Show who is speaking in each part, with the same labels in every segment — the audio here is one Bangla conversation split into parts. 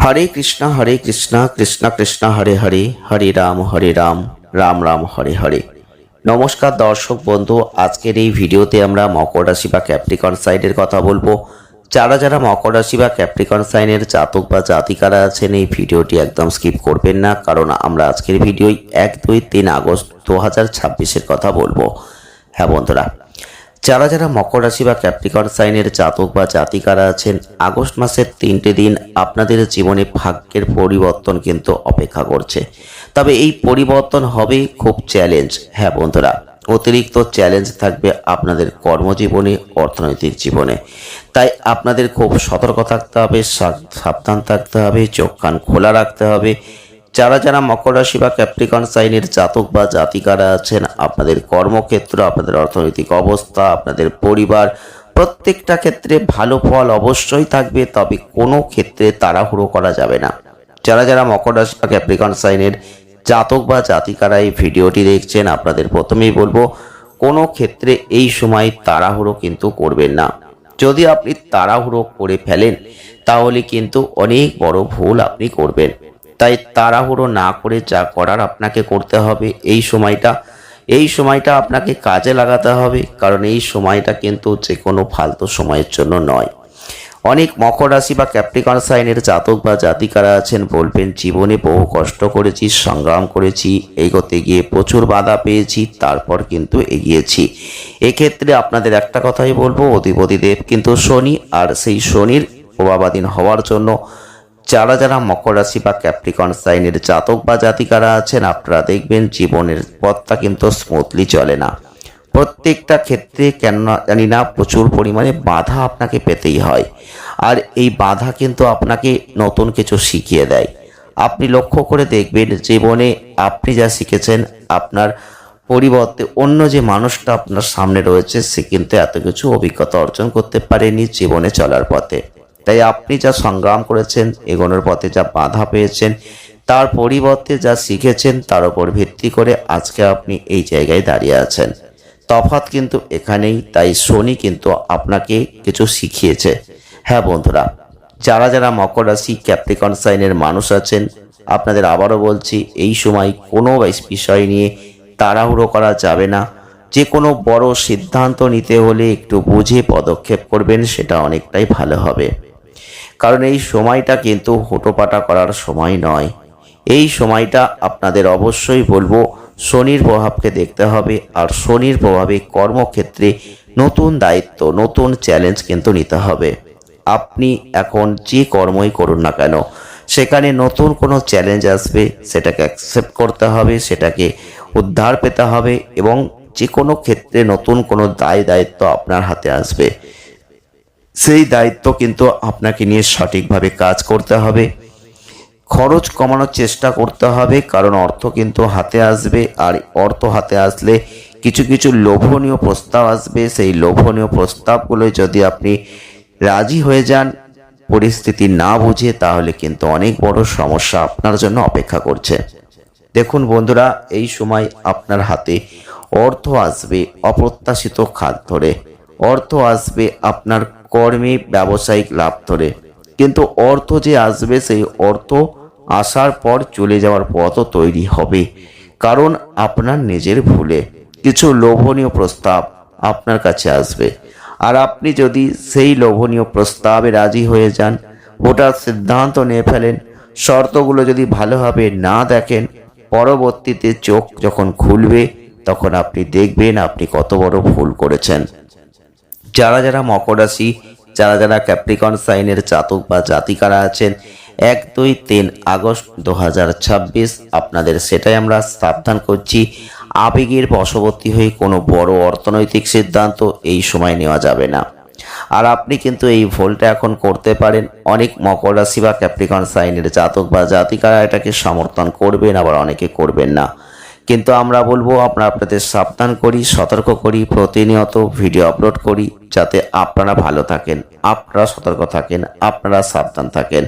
Speaker 1: হরে কৃষ্ণ কৃষ্ণ কৃষ্ণ হরে হরে, হরে রাম রাম রাম হরে হরে। নমস্কার দর্শক বন্ধু, আজকের এই ভিডিওতে আমরা মকর রাশি বা ক্যাপ্রিকন সাইনের কথা বলবো। যারা যারা মকর রাশি বা ক্যাপ্রিকন সাইনের জাতক বা জাতিকারা আছেন, এই ভিডিওটি একদম স্কিপ করবেন না, কারণ আমরা আজকের ভিডিওয় 1-2-3 আগস্ট 2026-এর কথা বলবো। হ্যাঁ বন্ধুরা, যারা যারা মকর রাশি বা ক্যাপ্রিকন সাইনের জাতক বা জাতিকারা আছেন, আগস্ট মাসের 3টে দিন আপনাদের জীবনে ভাগ্যের পরিবর্তন কিন্তু অপেক্ষা করছে। তবে এই পরিবর্তন হবে খুব চ্যালেঞ্জ। হ্যাঁ বন্ধুরা, অতিরিক্ত চ্যালেঞ্জ থাকবে আপনাদের কর্মজীবনে, অর্থনৈতিক জীবনে। তাই আপনাদের খুব সতর্ক থাকতে হবে, সাবধান থাকতে হবে, চোখ কান খোলা রাখতে হবে। যারা যারা মকর রাশি বা ক্যাপ্রিকন সাইনের জাতক বা জাতিকারা আছেন, আপনাদের কর্মক্ষেত্র, আপনাদের অর্থনৈতিক অবস্থা, আপনাদের পরিবার, প্রত্যেকটা ক্ষেত্রে ভালো ফল অবশ্যই থাকবে, তবে কোনো ক্ষেত্রে তাড়াহুড়ো করা যাবে না। যারা যারা মকর রাশি বা ক্যাপ্রিকন সাইনের জাতক বা জাতিকারা এই ভিডিওটি দেখছেন, আপনাদের প্রথমেই বলবো, কোনো ক্ষেত্রে এই সময় তাড়াহুড়ো কিন্তু করবেন না। যদি আপনি তাড়াহুড়ো করে ফেলেন, তাহলে কিন্তু অনেক বড় ভুল আপনি করবেন। তাই তাড়াহুড়ো না করে যা করার আপনাকে করতে হবে। এই সময়টা আপনাকে কাজে লাগাতে হবে, কারণ এই সময়টা কিন্তু যে কোনো ফালতু সময়ের জন্য নয়। অনেক মকর রাশি বা ক্যাপ্রিকন সাইনের জাতক বা জাতিকারা আছেন, বলবেন জীবনে বহু কষ্ট করেছি, সংগ্রাম করেছি, এগোতে গিয়ে প্রচুর বাধা পেয়েছি, তারপর কিন্তু এগিয়েছি। এক্ষেত্রে আপনাদের একটা কথাই বলবো, অধিপতিদেব কিন্তু শনি, আর সেই শনির প্রভাবাধীন হওয়ার জন্য যারা যারা মকর রাশি বা ক্যাপ্রিকন সাইনের জাতক বা জাতিকারা আছেন, আপনারা দেখবেন জীবনের পথটা কিন্তু স্মুথলি চলে না। প্রত্যেকটা ক্ষেত্রে কেন জানি না প্রচুর পরিমাণে বাধা আপনাকে পেতেই হয়, আর এই বাধা কিন্তু আপনাকে নতুন কিছু শিখিয়ে দেয়। আপনি লক্ষ্য করে দেখবেন, জীবনে আপনি যা শিখেছেন, আপনার পরিবর্তে অন্য যে মানুষটা আপনার সামনে রয়েছে, সে কিন্তু এত কিছু অভিজ্ঞতা অর্জন করতে পারেনি জীবনে চলার পথে। তাই আপনি যা সংগ্রাম করেছেন, এগোনোর পথে যা বাধা পেয়েছেন, তার পরিবর্তে যা শিখেছেন, তার উপর ভিত্তি করে আজকে আপনি এই জায়গায় দাঁড়িয়ে আছেন। তফাৎ কিন্তু এখানেই। তাই শনি কিন্তু আপনাকে কিছু শিখিয়েছে। হ্যাঁ বন্ধুরা, যারা যারা মকর রাশি ক্যাপ্রিকন সাইনের মানুষ আছেন, আপনাদের আবারও বলছি, এই সময় কোনো বিষয় নিয়ে তাড়াহুড়ো করা যাবে না। যে কোনো বড় সিদ্ধান্ত নিতে হলে একটু বুঝে পদক্ষেপ করবেন, সেটা অনেকটাই ভালো হবে। কারণ এই সময়টা কিন্তু হুটোপাটা করার সময় নয়। এই সময়টা আপনাদের অবশ্যই বলবো, শনির প্রভাবকে দেখতে হবে, আর শনির প্রভাবে কর্মক্ষেত্রে নতুন দায়িত্ব, নতুন চ্যালেঞ্জ কিন্তু নিতে হবে। আপনি এখন যে কর্মই করুন না কেন, সেখানে নতুন কোনো চ্যালেঞ্জ আসবে, সেটাকে অ্যাকসেপ্ট করতে হবে, সেটাকে উদ্ধার পেতে হবে, এবং যে কোনো ক্ষেত্রে নতুন কোনো দায়িত্ব আপনার হাতে আসবে। সেই দায়িত্ব কিন্তু আপনাকে নিয়ে সঠিকভাবে কাজ করতে হবে। খরচ কমানোর চেষ্টা করতে হবে, কারণ অর্থ কিন্তু হাতে আসবে, আর অর্থ হাতে আসলে কিছু কিছু লোভনীয় প্রস্তাব আসবে। সেই লোভনীয় প্রস্তাবগুলো যদি আপনি রাজি হয়ে যান পরিস্থিতি না বুঝে, তাহলে কিন্তু অনেক বড় সমস্যা আপনার জন্য অপেক্ষা করছে। দেখুন বন্ধুরা, এই সময় আপনার হাতে অর্থ আসবে অপ্রত্যাশিত খাত ধরে, অর্থ আসবে আপনার কর্মে ব্যবসায়িক লাভ ধরে। কিন্তু অর্থ যে আসবে, সেই অর্থ আসার পর চলে যাওয়ার পথও তৈরি হবে, কারণ আপনার নিজের ভুলে কিছু লোভনীয় প্রস্তাব আপনার কাছে আসবে। আর আপনি যদি সেই লোভনীয় প্রস্তাবে রাজি হয়ে যান, ওটার সিদ্ধান্ত নিয়ে ফেলেন, শর্তগুলো যদি ভালোভাবে না দেখেন, পরবর্তীতে চোখ যখন খুলবে, তখন আপনি দেখবেন আপনি কত বড় ভুল করেছেন। যারা যারা মকর রাশি, যারা যারা ক্যাপ্রিকন সাইনের জাতক বা জাতিকারা আছেন, 1-2-3 আগস্ট 2026 আপনাদের সেটাই আমরা সাবধান করছি, আবেগের বশবর্তী হয়ে কোনো বড় অর্থনৈতিক সিদ্ধান্ত এই সময় নেওয়া যাবে না। আর আপনি কিন্তু এই ভুলটা এখন করতে পারেন। অনেক মকর রাশি বা ক্যাপ্রিকন সাইনের জাতক বা জাতিকারা এটাকে সমর্থন করবেন, আবার অনেকে করবেন না। কিন্তু আমরা বলবো, আমরা আপনাদের সাবধান করি, সতর্ক করি, প্রতিনিয়ত ভিডিও আপলোড করি, যাতে আপনারা ভালো থাকেন, আপনারা সতর্ক থাকেন, আপনারা সাবধান থাকেন।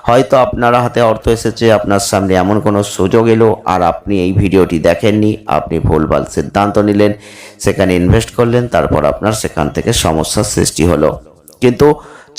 Speaker 1: হয়তো আপনার হাতে অর্থ এসেছে, আপনার সামনে এমন কোনো সুযোগ এলো, আর আপনি এই ভিডিওটি দেখেননি, আপনি ভুলভাল সিদ্ধান্ত নিলেন, সেখানে ইনভেস্ট করলেন, তারপর আপনার সেখান থেকে সমস্যার সৃষ্টি হলো। কিন্তু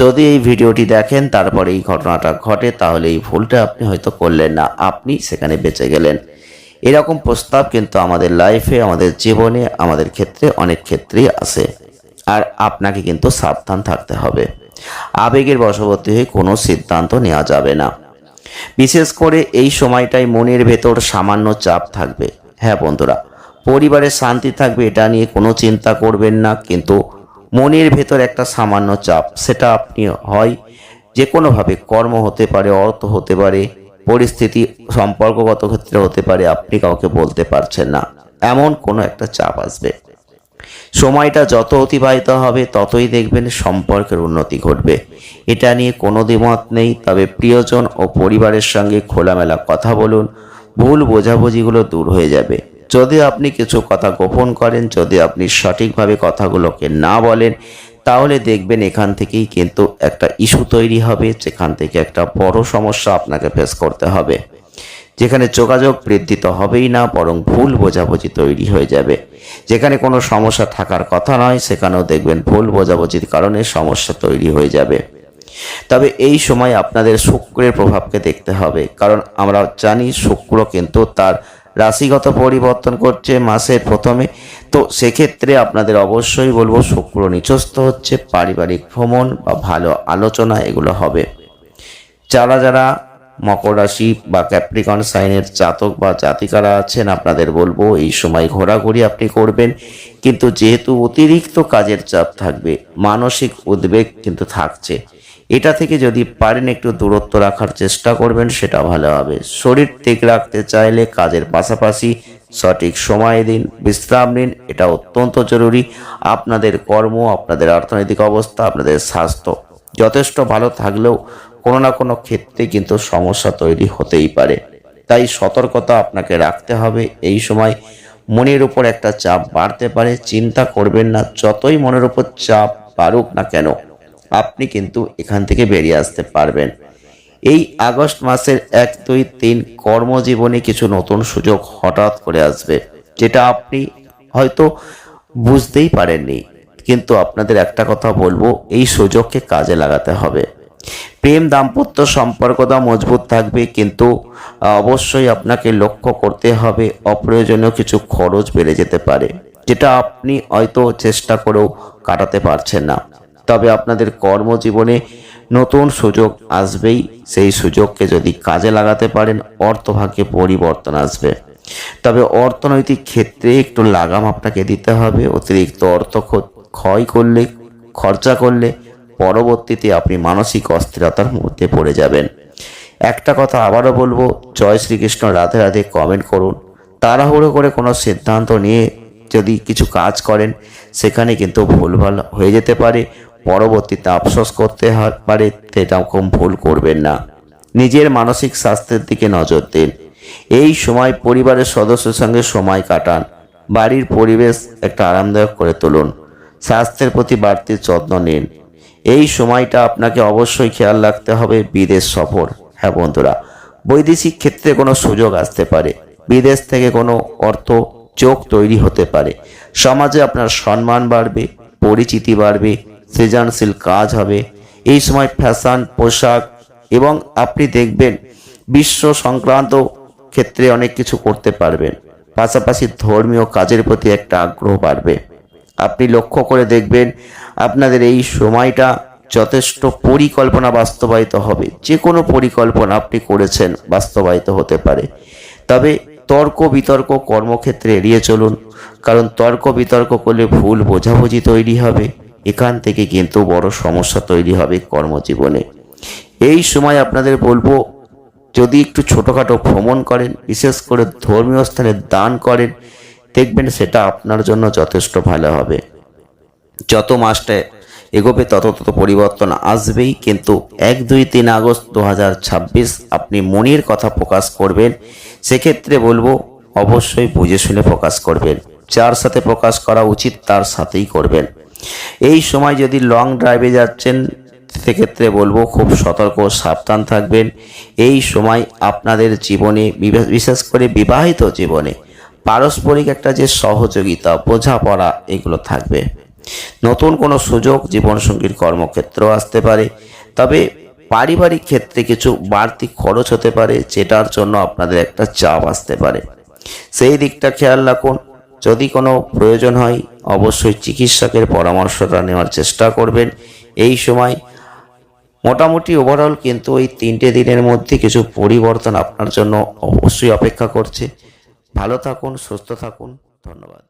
Speaker 1: যদি এই ভিডিওটি দেখেন তারপরে এই ঘটনাটা ঘটে, তাহলে এই ভুলটা আপনি হয়তো করলেন না, আপনি সেখানে বেঁচে গেলেন। এরকম প্রস্তাব কিন্তু আমাদের লাইফে, আমাদের জীবনে, আমাদের ক্ষেত্রে অনেক ক্ষেত্রেই আসে। আর আপনাকে কিন্তু সাবধান থাকতে হবে। আবেগের বশবর্তী হয়ে কোনো সিদ্ধান্ত নেওয়া যাবে না। বিশেষ করে এই সময়টায় মনের ভেতর সামান্য চাপ থাকবে। হ্যাঁ বন্ধুরা, পরিবারের শান্তি থাকবে এটা নিয়ে কোনো চিন্তা করবেন না, কিন্তু মনের ভেতর একটা সামান্য চাপ, সেটা আপনি হয় যে কোনোভাবে, কর্ম হতে পারে, অর্থ হতে পারে, পরিস্থিতি সম্পর্কগত ক্ষেত্রে হতে পারে, আপনি কাউকে বলতে পারছেন না, এমন কোনো একটা চাপ আসবে। সময়টা যত অতিবাহিত হবে ততই দেখবেন সম্পর্কের উন্নতি ঘটবে, এটা নিয়ে কোনো দ্বিমত নেই। তবে প্রিয়জন ও পরিবারের সঙ্গে খোলামেলা কথা বলুন, ভুল বোঝাবুঝিগুলো দূর হয়ে যাবে। যদি আপনি কিছু কথা গোপন করেন, যদি আপনি সঠিকভাবে কথাগুলোকে না বলেন, তাহলে দেখবেন এখান থেকেই কিন্তু একটা ইস্যু তৈরি হবে, যেখান থেকে একটা বড় সমস্যা আপনাকে ফেস করতে হবে, যেখানে যোগাযোগ বৃদ্ধি তো হবেই না, বরং ভুল বোঝাবুঝি তৈরি হয়ে যাবে। যেখানে কোনো সমস্যা থাকার কথা নয়, সেখানেও দেখবেন ভুল বোঝাবুঝির কারণে সমস্যা তৈরি হয়ে যাবে। তবে এই সময় আপনাদের শুক্রের প্রভাবকে দেখতে হবে, কারণ আমরা জানি শুক্র কিন্তু তার রাশিগত পরিবর্তন করছে মাসের প্রথমে। তো সেক্ষেত্রে আপনাদের অবশ্যই বলবো, শুক্র নিচস্থ হচ্ছে, পারিবারিক ভ্রমণ বা ভালো আলোচনা এগুলো হবে। যারা মকর রাশি বা ক্যাপ্রিকন সাইনের জাতক বা জাতিকারা আছেন, আপনাদের বলবো এই সময় ঘোরাঘুরি আপনি করবেন, কিন্তু যেহেতু অতিরিক্ত কাজের চাপ থাকবে, মানসিক উদ্বেগ কিন্তু থাকছে, এটা থেকে যদি পারেন একটু দূরত্ব রাখার চেষ্টা করবেন, সেটা ভালো হবে। শরীর ঠিক রাখতে চাইলে কাজের পাশাপাশি সঠিক সময় দিন, বিশ্রাম নিন, এটা অত্যন্ত জরুরি। আপনাদের কর্ম, আপনাদের অর্থনৈতিক অবস্থা, আপনাদের স্বাস্থ্য যথেষ্ট ভালো থাকলেও কোনো না কোনো ক্ষেত্রে কিন্তু সমস্যা তৈরি হতেই পারে, তাই সতর্কতা আপনাকে রাখতে হবে। এই সময় মনের উপর একটা চাপ বাড়তে পারে, চিন্তা করবেন না, যতই মনের উপর চাপ বাড়ুক না কেন, আপনি কিন্তু এখান থেকে বেরিয়ে আসতে পারবেন। এই আগস্ট মাসের 1, 2, 3 কর্মজীবনে কিছু নতুন সুযোগ হঠাৎ করে আসবে, যেটা আপনি হয়তো বুঝতেই পারেননি, কিন্তু আপনাদের একটা কথা বলবো, এই সুযোগকে কাজে লাগাতে হবে। প্রেম দাম্পত্য সম্পর্কটা মজবুত থাকবে, কিন্তু অবশ্যই আপনাকে লক্ষ্য করতে হবে অপ্রয়োজনীয় কিছু খরচ বেড়ে যেতে পারে, যেটা আপনি হয়তো চেষ্টা করেও কাটাতে পারছেন না। তবে আপনাদের কর্মজীবনে নতুন সুযোগ আসবেই, সেই সুযোগকে যদি কাজে লাগাতে পারেন, অর্থভাগ্যে পরিবর্তন আসবে। তবে অর্থনৈতিক ক্ষেত্রে একটু লাগাম আপনাকে দিতে হবে। অতিরিক্ত অর্থ খরচা করলে পরবর্তীতে আপনি মানসিক অস্থিরতার মধ্যে পড়ে যাবেন। একটা কথা আবারও বলবো, জয় শ্রীকৃষ্ণ, রাধে রাধে কমেন্ট করুন। তাড়াহুড়ো করে কোনো সিদ্ধান্ত নিয়ে যদি কিছু কাজ করেন, সেখানে কিন্তু ভুলভাল হয়ে যেতে পারে, পরবর্তীতে আফসোস করতে পারে, সেরকম ভুল করবেন না। নিজের মানসিক স্বাস্থ্যের দিকে নজর দিন। এই সময় পরিবারের সদস্যের সঙ্গে সময় কাটান, বাড়ির পরিবেশ একটা আরামদায়ক করে তুলুন, স্বাস্থ্যের প্রতি বাড়তি যত্ন নিন। এই সময়টা আপনাকে অবশ্যই খেয়াল রাখতে হবে বিদেশ সফর। হ্যাঁ বন্ধুরা, বৈদেশিক ক্ষেত্রে কোনো সুযোগ আসতে পারে, বিদেশ থেকে কোনো অর্থ যোগ তৈরি হতে পারে, সমাজে আপনার সম্মান বাড়বে, পরিচিতি বাড়বে, সৃজনশীল কাজ হবে। এই সময় ফ্যাশন, পোশাক এবং আপনি দেখবেন বিশ্ব সংক্রান্ত ক্ষেত্রে অনেক কিছু করতে পারবেন। পাশাপাশি ধর্মীয় কাজের প্রতি একটা আগ্রহ বাড়বে। আপনি লক্ষ্য করে দেখবেন আপনাদের এই সময়টা যথেষ্ট পরিকল্পনা বাস্তবায়িত হবে। যে কোনো পরিকল্পনা আপনি করেছেন বাস্তবায়িত হতে পারে। তবে তর্ক বিতর্ক কর্মক্ষেত্রে এড়িয়ে চলুন, কারণ তর্ক বিতর্ক করলে ভুল বোঝাবুঝি তৈরি হবে, এখান থেকে কিন্তু বড় সমস্যা তৈরি হবে কর্মজীবনে। এই সময় আপনাদের বলবো, যদি একটু ছোটোখাটো ভ্রমণ করেন, বিশেষ করে ধর্মীয় স্থানে দান করেন, দেখবেন সেটা আপনার জন্য যথেষ্ট ভালো হবে। যত মাসটা এগোবে তত পরিবর্তন আসবেই, কিন্তু 1, 2, 3 আগস্ট 2026 আপনি মনের কথা প্রকাশ করবেন, সেক্ষেত্রে বলবো অবশ্যই বুঝে শুনে প্রকাশ করবেন। যার সাথে প্রকাশ করা উচিত তার সাথেই করবেন। এই সময় যদি লং ড্রাইভে যাচ্ছেন, সেক্ষেত্রে বলবো খুব সতর্ক সাবধান থাকবেন। এই সময় আপনাদের জীবনে, বিশেষ করে বিবাহিত জীবনে, পারস্পরিক একটা যে সহযোগিতা, বোঝাপড়া এগুলো থাকবে। নতুন কোনো সুযোগ জীবনসঙ্গীর কর্মক্ষেত্র আসতে পারে। তবে পারিবারিক ক্ষেত্রে কিছু বাড়তি খরচ হতে পারে, যেটার জন্য আপনাদের একটা চাপ আসতে পারে। সেই দিকটা খেয়াল রাখুন। যদি কোনো প্রয়োজন হয় অবশ্যই চিকিৎসকের পরামর্শটা নেওয়ার চেষ্টা করবেন এই সময়। মোটামুটি ওভারঅল কিন্তু এই 3টে দিনের মধ্যে কিছু পরিবর্তন আপনার জন্য অবশ্যই অপেক্ষা করছে। ভালো থাকুন, সুস্থ থাকুন, ধন্যবাদ।